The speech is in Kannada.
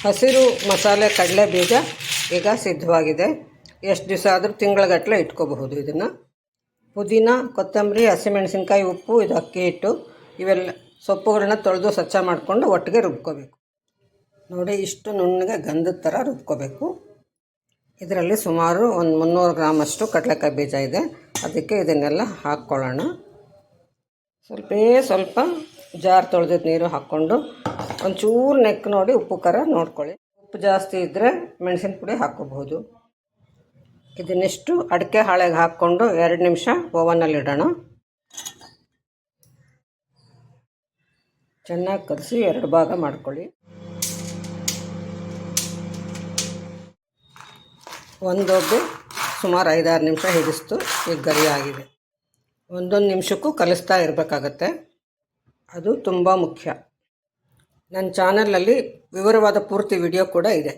ಹಸಿರು ಮಸಾಲೆ ಕಡಲೆ ಬೀಜ ಈಗ ಸಿದ್ಧವಾಗಿದೆ. ಎಷ್ಟು ದಿವಸ ಆದರೂ ತಿಂಗಳಗಟ್ಟಲೆ ಇಟ್ಕೋಬಹುದು ಇದನ್ನು. ಪುದೀನ, ಕೊತ್ತಂಬರಿ, ಹಸಿಮೆಣಸಿನ್ಕಾಯಿ, ಉಪ್ಪು, ಇದು ಅಕ್ಕಿ ಹಿಟ್ಟು, ಇವೆಲ್ಲ ಸೊಪ್ಪುಗಳನ್ನ ತೊಳೆದು ಸ್ವಚ್ಛ ಮಾಡಿಕೊಂಡು ಒಟ್ಟಿಗೆ ರುಬ್ಕೋಬೇಕು. ನೋಡಿ, ಇಷ್ಟು ನುಣ್ಣಗೆ ಗಂಧದ ಥರ ರುಬ್ಕೋಬೇಕು. ಇದರಲ್ಲಿ ಸುಮಾರು ಒಂದು 300 ಗ್ರಾಮಷ್ಟು ಕಡಲೆಕಾಯಿ ಬೀಜ ಇದೆ. ಅದಕ್ಕೆ ಇದನ್ನೆಲ್ಲ ಹಾಕ್ಕೊಳ್ಳೋಣ. ಸ್ವಲ್ಪ ಜಾರ್ ತೊಳೆದಿದ್ದು ನೀರು ಹಾಕ್ಕೊಂಡು ಒಂಚೂರು ನೆಕ್ ನೋಡಿ ಉಪ್ಪು ಖಾರ ನೋಡ್ಕೊಳ್ಳಿ. ಉಪ್ಪು ಜಾಸ್ತಿ ಇದ್ದರೆ ಮೆಣಸಿನ ಪುಡಿ ಹಾಕ್ಕೋಬಹುದು. ಇದನ್ನಿಷ್ಟು ಅಡಿಕೆ ಹಾಳೆಗೆ ಹಾಕ್ಕೊಂಡು 2 ನಿಮಿಷ ಓವನಲ್ಲಿ ಇಡೋಣ. ಚೆನ್ನಾಗಿ ಕಲಸಿ 2 ಭಾಗ ಮಾಡ್ಕೊಳ್ಳಿ. ಒಂದೊಬ್ಬೆ ಸುಮಾರು 5-6 ನಿಮಿಷ ಹಿಡಿಸ್ತು. ಈಗ ಗರಿ ಆಗಿದೆ. ಒಂದೊಂದು ನಿಮಿಷಕ್ಕೂ ಕಲಿಸ್ತಾ ಇರಬೇಕಾಗತ್ತೆ. ಅದು ತುಂಬ ಮುಖ್ಯ. ನನ್ನ ಚಾನಲಲ್ಲಿ ವಿವರವಾದ ಪೂರ್ತಿ ವಿಡಿಯೋ ಕೂಡ ಇದೆ.